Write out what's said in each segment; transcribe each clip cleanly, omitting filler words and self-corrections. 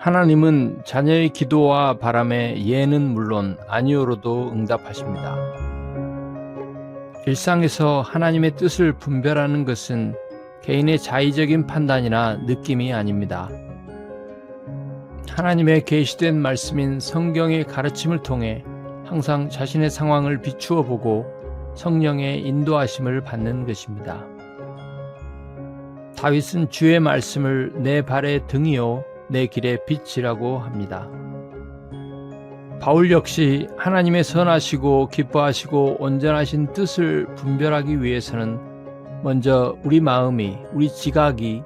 하나님은 자녀의 기도와 바람에 예는 물론 아니오로도 응답하십니다. 일상에서 하나님의 뜻을 분별하는 것은 개인의 자의적인 판단이나 느낌이 아닙니다. 하나님의 계시된 말씀인 성경의 가르침을 통해 항상 자신의 상황을 비추어 보고 성령의 인도하심을 받는 것입니다. 다윗은 주의 말씀을 내 발의 등이요 내 길의 빛이라고 합니다. 바울 역시 하나님의 선하시고 기뻐하시고 온전하신 뜻을 분별하기 위해서는 먼저 우리 마음이, 우리 지각이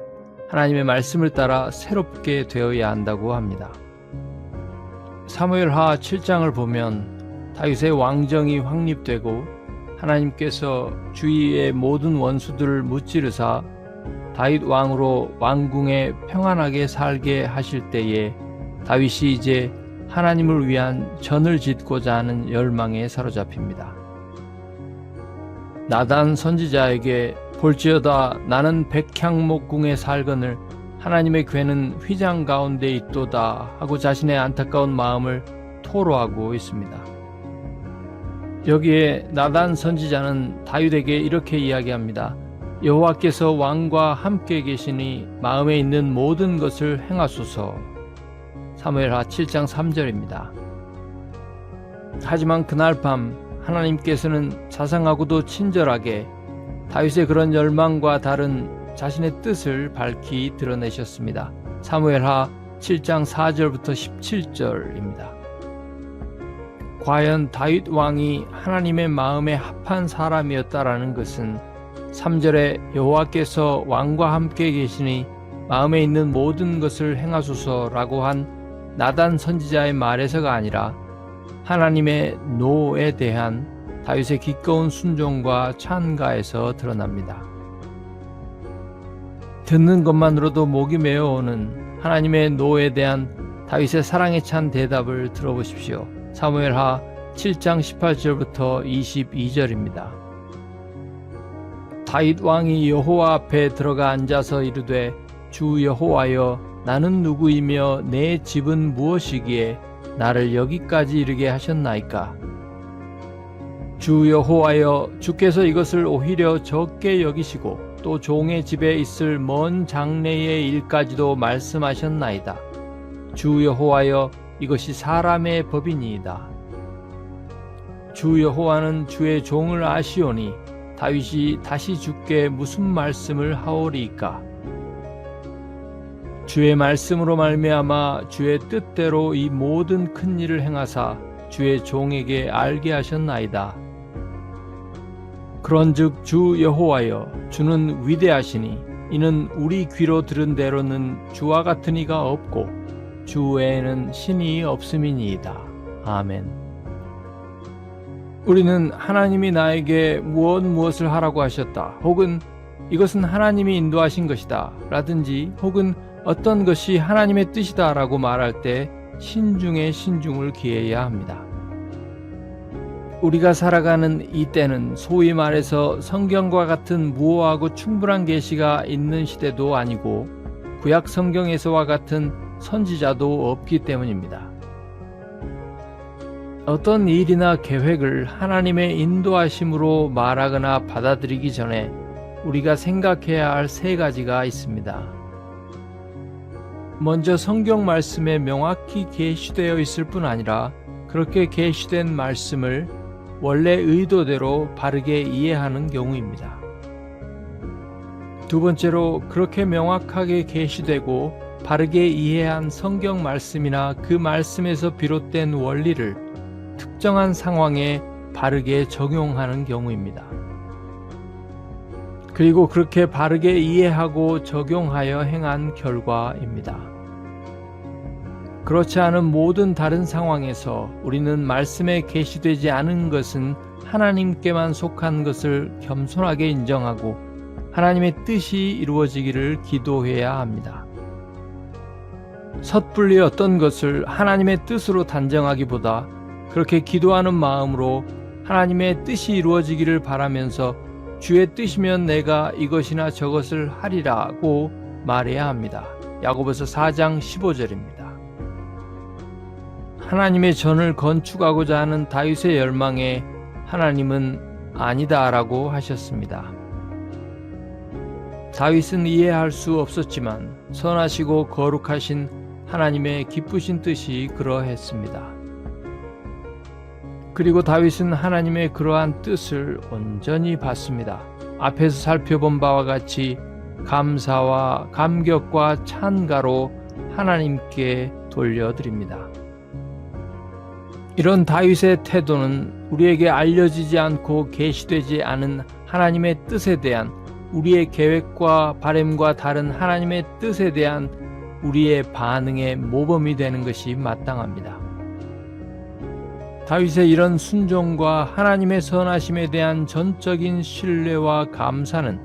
하나님의 말씀을 따라 새롭게 되어야 한다고 합니다. 사무엘하 7장을 보면 다윗의 왕정이 확립되고 하나님께서 주위의 모든 원수들을 무찌르사 다윗 왕으로 왕궁에 평안하게 살게 하실 때에 다윗이 이제 하나님을 위한 전을 짓고자 하는 열망에 사로잡힙니다. 나단 선지자에게 볼지어다 나는 백향목궁에 살거늘 하나님의 궤는 휘장 가운데 있도다 하고 자신의 안타까운 마음을 토로하고 있습니다. 여기에 나단 선지자는 다윗에게 이렇게 이야기합니다. 여호와께서 왕과 함께 계시니 마음에 있는 모든 것을 행하소서. 사무엘하 7장 3절입니다. 하지만 그날 밤 하나님께서는 자상하고도 친절하게 다윗의 그런 열망과 다른 자신의 뜻을 밝히 드러내셨습니다. 사무엘하 7장 4절부터 17절입니다. 과연 다윗 왕이 하나님의 마음에 합한 사람이었다라는 것은 3절에 여호와께서 왕과 함께 계시니 마음에 있는 모든 것을 행하소서라고 한 나단 선지자의 말에서가 아니라 하나님의 노에 대한 다윗의 기꺼운 순종과 찬가에서 드러납니다. 듣는 것만으로도 목이 메어오는 하나님의 노에 대한 다윗의 사랑에 찬 대답을 들어보십시오. 사무엘하 7장 18절부터 22절입니다. 다윗 왕이 여호와 앞에 들어가 앉아서 이르되 주 여호와여 나는 누구이며 내 집은 무엇이기에 나를 여기까지 이르게 하셨나이까? 주 여호와여 주께서 이것을 오히려 적게 여기시고 또 종의 집에 있을 먼 장래의 일까지도 말씀하셨나이다. 주 여호와여 이것이 사람의 법이니이다. 주 여호와는 주의 종을 아시오니 다윗이 다시 주께 무슨 말씀을 하오리이까? 주의 말씀으로 말미암아 주의 뜻대로 이 모든 큰 일을 행하사 주의 종에게 알게 하셨나이다. 그런즉 주 여호와여 주는 위대하시니 이는 우리 귀로 들은 대로는 주와 같은 이가 없고 주 외에는 신이 없음이니이다. 아멘. 우리는 하나님이 나에게 무엇을 하라고 하셨다 혹은 이것은 하나님이 인도하신 것이다 라든지 혹은 어떤 것이 하나님의 뜻이다 라고 말할 때 신중에 신중을 기해야 합니다. 우리가 살아가는 이 때는 소위 말해서 성경과 같은 무오하고 충분한 계시가 있는 시대도 아니고 구약 성경에서와 같은 선지자도 없기 때문입니다. 어떤 일이나 계획을 하나님의 인도하심으로 말하거나 받아들이기 전에 우리가 생각해야 할 세 가지가 있습니다. 먼저 성경 말씀에 명확히 계시되어 있을 뿐 아니라 그렇게 계시된 말씀을 원래 의도대로 바르게 이해하는 경우입니다. 두 번째로 그렇게 명확하게 계시되고 바르게 이해한 성경 말씀이나 그 말씀에서 비롯된 원리를 특정한 상황에 바르게 적용하는 경우입니다. 그리고 그렇게 바르게 이해하고 적용하여 행한 결과입니다. 그렇지 않은 모든 다른 상황에서 우리는 말씀에 계시되지 않은 것은 하나님께만 속한 것을 겸손하게 인정하고 하나님의 뜻이 이루어지기를 기도해야 합니다. 섣불리 어떤 것을 하나님의 뜻으로 단정하기보다 그렇게 기도하는 마음으로 하나님의 뜻이 이루어지기를 바라면서 주의 뜻이면 내가 이것이나 저것을 하리라고 말해야 합니다. 야고보서 4장 15절입니다. 하나님의 전을 건축하고자 하는 다윗의 열망에 하나님은 아니다라고 하셨습니다. 다윗은 이해할 수 없었지만 선하시고 거룩하신 하나님의 기쁘신 뜻이 그러했습니다. 그리고 다윗은 하나님의 그러한 뜻을 온전히 받습니다. 앞에서 살펴본 바와 같이 감사와 감격과 찬가로 하나님께 돌려드립니다. 이런 다윗의 태도는 우리에게 알려지지 않고 계시되지 않은 하나님의 뜻에 대한 우리의 계획과 바람과 다른 하나님의 뜻에 대한 우리의 반응의 모범이 되는 것이 마땅합니다. 다윗의 이런 순종과 하나님의 선하심에 대한 전적인 신뢰와 감사는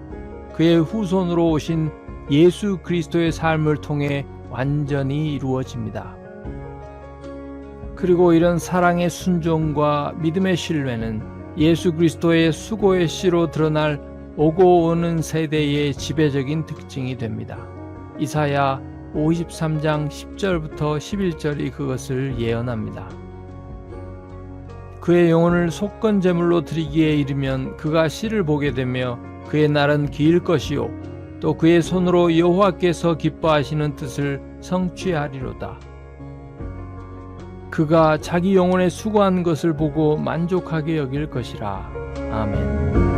그의 후손으로 오신 예수 그리스도의 삶을 통해 완전히 이루어집니다. 그리고 이런 사랑의 순종과 믿음의 신뢰는 예수 그리스도의 수고의 씨로 드러날 오고 오는 세대의 지배적인 특징이 됩니다. 이사야 53장 10절부터 11절이 그것을 예언합니다. 그의 영혼을 속건 제물로 드리기에 이르면 그가 씨를 보게 되며 그의 날은 길 것이요 또 그의 손으로 여호와께서 기뻐하시는 뜻을 성취하리로다. 그가 자기 영혼에 수고한 것을 보고 만족하게 여길 것이라. 아멘.